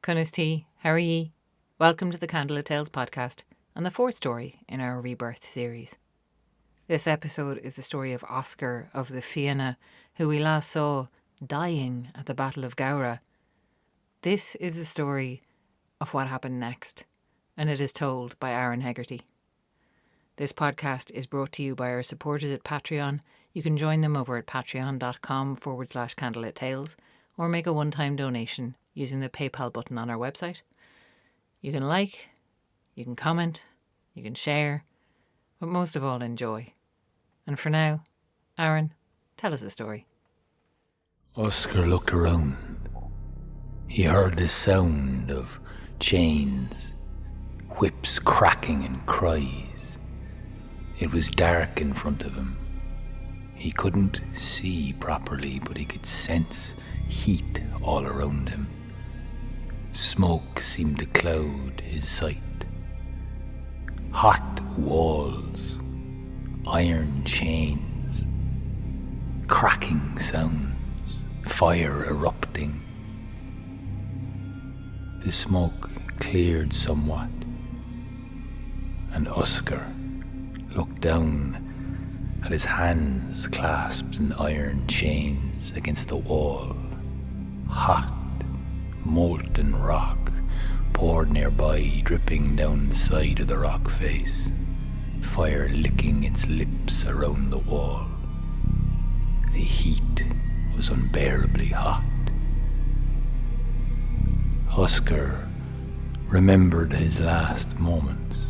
Cunas T, how are ye? Welcome to the Candlelit Tales podcast and the fourth story in our Rebirth series. This episode is the story of Osgar of the Fianna, who we last saw dying at the Battle of Gowra. This is the story of what happened next, and it is told by Aaron Hegarty. This podcast is brought to you by our supporters at Patreon. You can join them over at patreon.com/Candlelit Tales or make a one-time donation using the PayPal button on our website. You can like, you can comment, you can share, but most of all enjoy. And for now, Aaron, tell us a story. Oscar looked around. He heard the sound of chains, whips cracking and cries. It was dark in front of him. He couldn't see properly, but he could sense heat all around him. Smoke seemed to cloud his sight. Hot walls, iron chains, cracking sounds, fire erupting. The smoke cleared somewhat, and Oscar looked down at his hands clasped in iron chains against the wall. Hot, molten rock poured nearby, dripping down the side of the rock face, fire licking its lips around the wall. The heat was unbearably hot. Oscar remembered his last moments,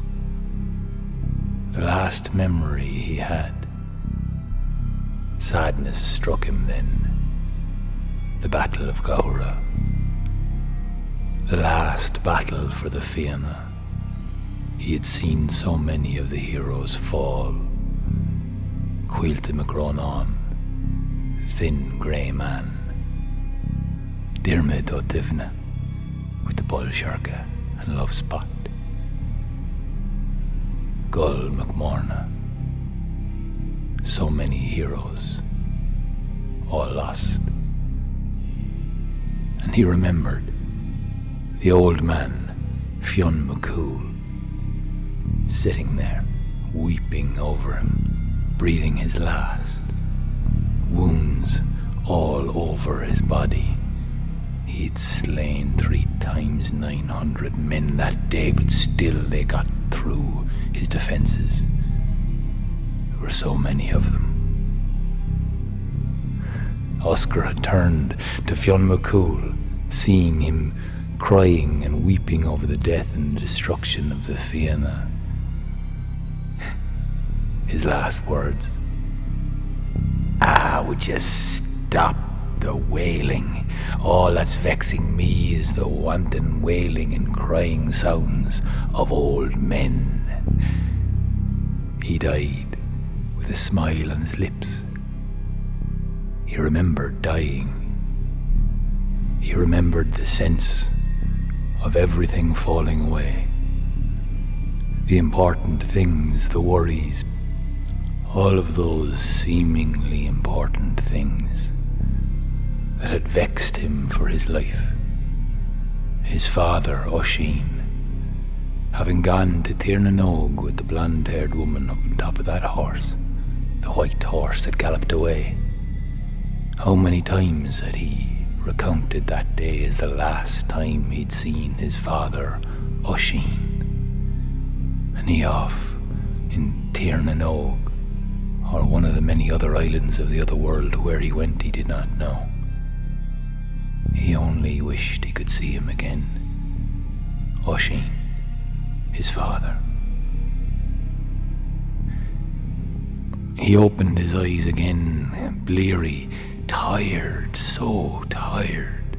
the last memory he had. Sadness struck him then. The Battle of Gowra. The last battle for the Fianna. He had seen so many of the heroes fall. Cuilta Macronan, thin grey man. Diarmid O'Divna with the bull sharka and love spot. Gull McMorna. So many heroes, all lost. And he remembered the old man, Fionn McCool, sitting there, weeping over him, breathing his last. Wounds all over his body. He'd slain 3 times 900 men that day, but still they got through his defences. There were so many of them. Oscar had turned to Fionn McCool, seeing him crying and weeping over the death and destruction of the Fianna. His last words. Would you stop the wailing? All that's vexing me is the wanton wailing and crying sounds of old men. He died with a smile on his lips. He remembered dying. He remembered the sense of everything falling away. The important things, the worries, all of those seemingly important things that had vexed him for his life. His father, Oisin, having gone to Tirnanog with the blonde-haired woman up on top of that horse, the white horse that galloped away. How many times had he recounted that day as the last time he'd seen his father, Oisin? And he off in Tirnanog, or one of the many other islands of the other world. Where he went he did not know. He only wished he could see him again. Oisin, his father. He opened his eyes again, bleary, tired, so tired.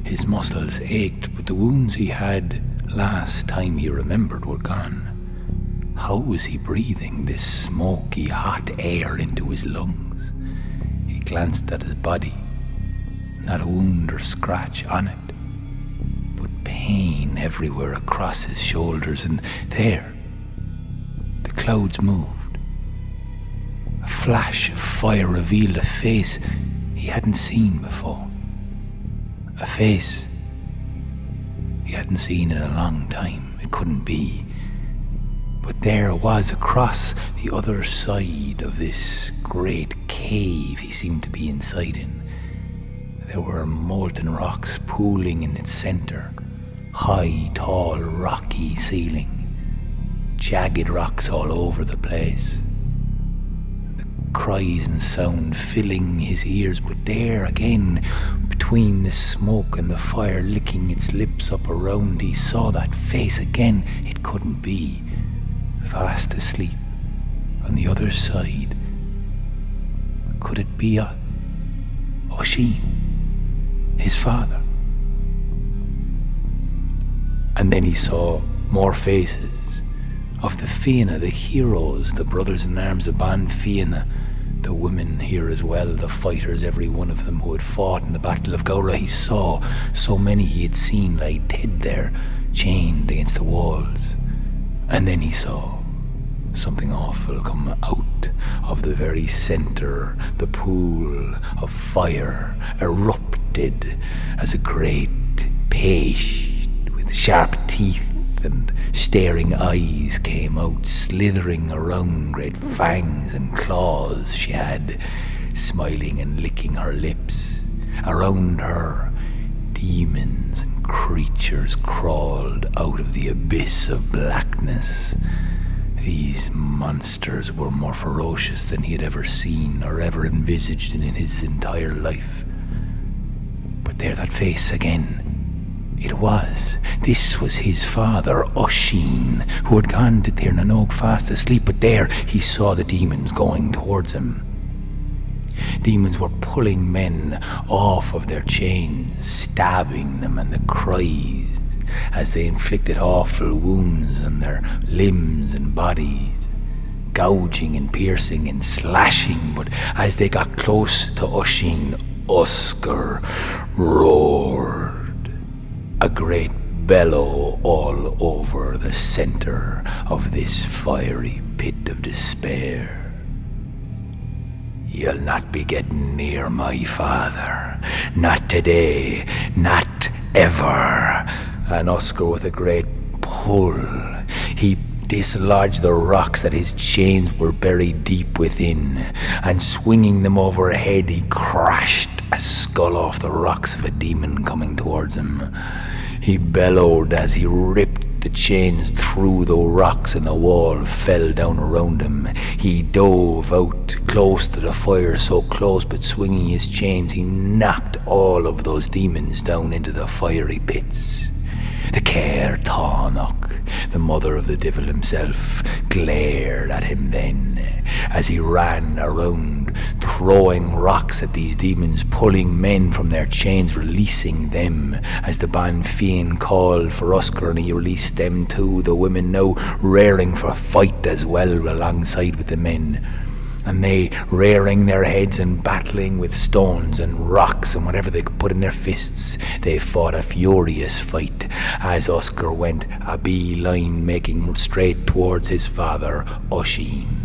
His muscles ached, but the wounds he had last time he remembered were gone. How was he breathing this smoky, hot air into his lungs? He glanced at his body. Not a wound or scratch on it, but pain everywhere across his shoulders, and there, the clouds moved. A flash of fire revealed a face he hadn't seen before. A face he hadn't seen in a long time. It couldn't be. But there it was, across the other side of this great cave he seemed to be inside in. There were molten rocks pooling in its centre, high, tall, rocky ceiling, jagged rocks all over the place. The cries and sound filling his ears, but there again, between the smoke and the fire licking its lips up around, he saw that face again. It couldn't be. Fast asleep on the other side. Could it be Oisín, his father? And then he saw more faces of the Fianna, the heroes, the brothers in arms, the band Fianna, the women here as well, the fighters, every one of them who had fought in the Battle of Gowra. He saw so many he had seen lie dead there, chained against the walls. And then he saw something awful come out of the very centre. The pool of fire erupted as a great page with sharp teeth and staring eyes came out, slithering around, great fangs and claws she had, smiling and licking her lips. Around her, demons and creatures crawled out of the abyss of blackness. These monsters were more ferocious than he had ever seen or ever envisaged in his entire life. But there, that face again. It was. This was his father, Oisín, who had gone to Tir na Nog fast asleep. But there he saw the demons going towards him. Demons were pulling men off of their chains, stabbing them, and the cries as they inflicted awful wounds on their limbs and bodies, gouging and piercing and slashing. But as they got close to Oisín, Oscar roared, a great bellow all over the centre of this fiery pit of despair. You'll not be getting near my father. Not today. Not ever. And Oscar, with a great pull, he dislodged the rocks that his chains were buried deep within, and swinging them overhead, he crashed a skull off the rocks of a demon coming towards him. He bellowed as he ripped the chains through the rocks, and the wall fell down around him. He dove out close to the fire, so close, but swinging his chains, he knocked all of those demons down into the fiery pits. The Caer Tánach, the mother of the devil himself, glared at him then as he ran around, throwing rocks at these demons, pulling men from their chains, releasing them as the Ban Fiann called for Oscar, and he released them too, the women now raring for fight as well alongside with the men. And they, rearing their heads and battling with stones and rocks and whatever they could put in their fists, they fought a furious fight as Oscar went a beeline, making straight towards his father, Oisín.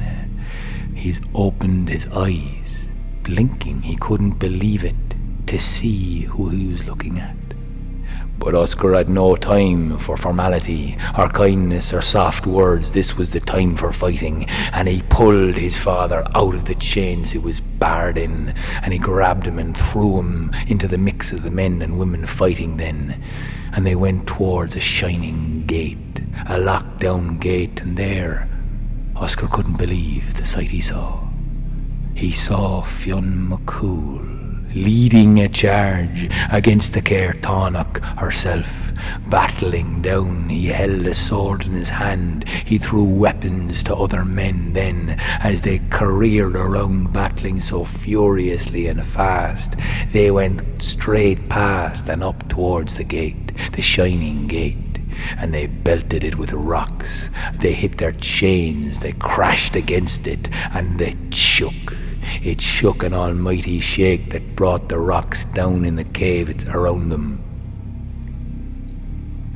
He's opened his eyes, blinking. He couldn't believe it, to see who he was looking at. But Oscar had no time for formality, or kindness, or soft words. This was the time for fighting, and he pulled his father out of the chains he was barred in, and he grabbed him and threw him into the mix of the men and women fighting then. And they went towards a shining gate, a locked-down gate, and there, Oscar couldn't believe the sight he saw. He saw Fionn McCool leading a charge against the Caer Tánach herself, battling down. He held a sword in his hand. He threw weapons to other men then, as they careered around, battling so furiously and fast. They went straight past and up towards the gate, the shining gate, and they belted it with rocks. They hit their chains, they crashed against it, and they shook. It shook, an almighty shake that brought the rocks down in the cave around them.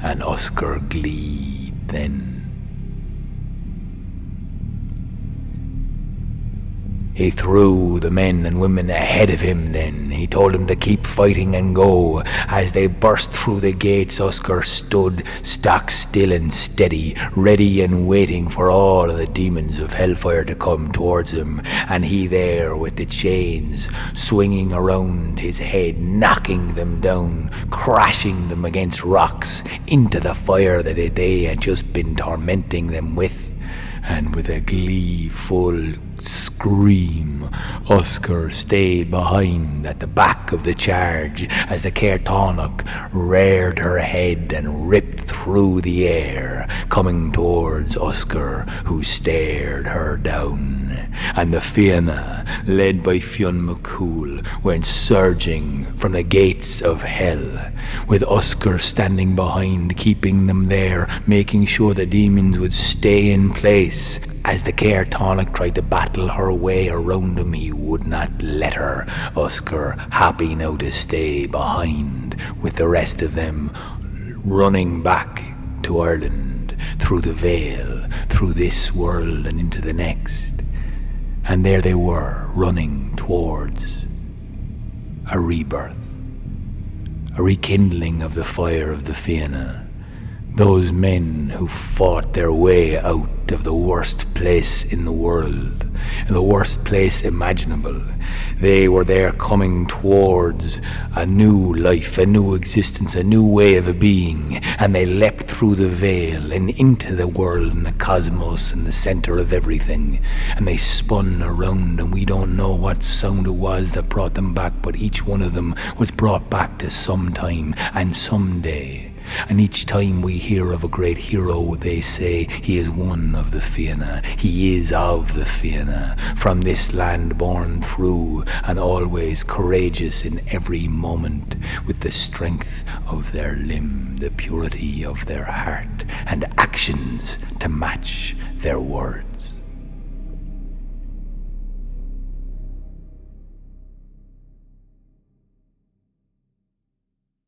And Oscar gleed then. He threw the men and women ahead of him then. He told them to keep fighting and go. As they burst through the gates, Oscar stood stock still and steady, ready and waiting for all of the demons of hellfire to come towards him. And he there with the chains swinging around his head, knocking them down, crashing them against rocks into the fire that they had just been tormenting them with. And with a gleeful scream, Oscar stayed behind at the back of the charge as the Cairtonach reared her head and ripped through the air, coming towards Oscar, who stared her down. And the Fianna, led by Fionn McCool, went surging from the gates of hell, with Oscar standing behind, keeping them there, making sure the demons would stay in place. As the Cairtonach tried to battle her way around him, he would not let her. Oscar, happy now to stay behind, with the rest of them running back to Ireland, through the Vale, through this world and into the next. And there they were, running towards a rebirth, a rekindling of the fire of the Fianna. Those men who fought their way out of the worst place in the world, the worst place imaginable. They were there coming towards a new life, a new existence, a new way of being, and they leapt through the veil and into the world and the cosmos and the center of everything. And they spun around, and we don't know what sound it was that brought them back, but each one of them was brought back to some time and someday. And each time we hear of a great hero, they say he is one of the Fianna. He is of the Fianna, from this land born through, and always courageous in every moment, with the strength of their limb, the purity of their heart, and actions to match their words.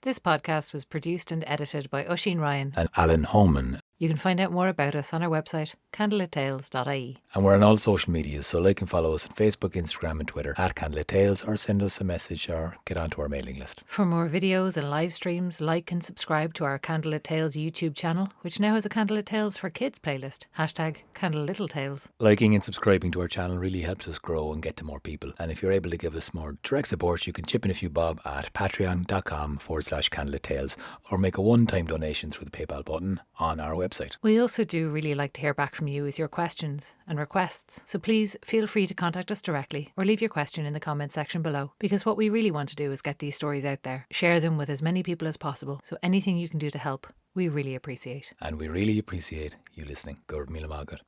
This podcast was produced and edited by Oisin Ryan and Alan Holman. You can find out more about us on our website, candlelittales.ie. And we're on all social media, so like and follow us on Facebook, Instagram and Twitter at Candlelit Tales, or send us a message or get onto our mailing list. For more videos and live streams, like and subscribe to our Candlelit Tales YouTube channel, which now has a Candlelit Tales for Kids playlist, #CandleLittleTales. Liking and subscribing to our channel really helps us grow and get to more people. And if you're able to give us more direct support, you can chip in a few bob at patreon.com/Candlelit Tales, or make a one-time donation through the PayPal button on our website. We also do really like to hear back from you with your questions and requests, so please feel free to contact us directly or leave your question in the comments section below, because what we really want to do is get these stories out there, share them with as many people as possible, so anything you can do to help, we really appreciate. And we really appreciate you listening. Go Mila Margaret.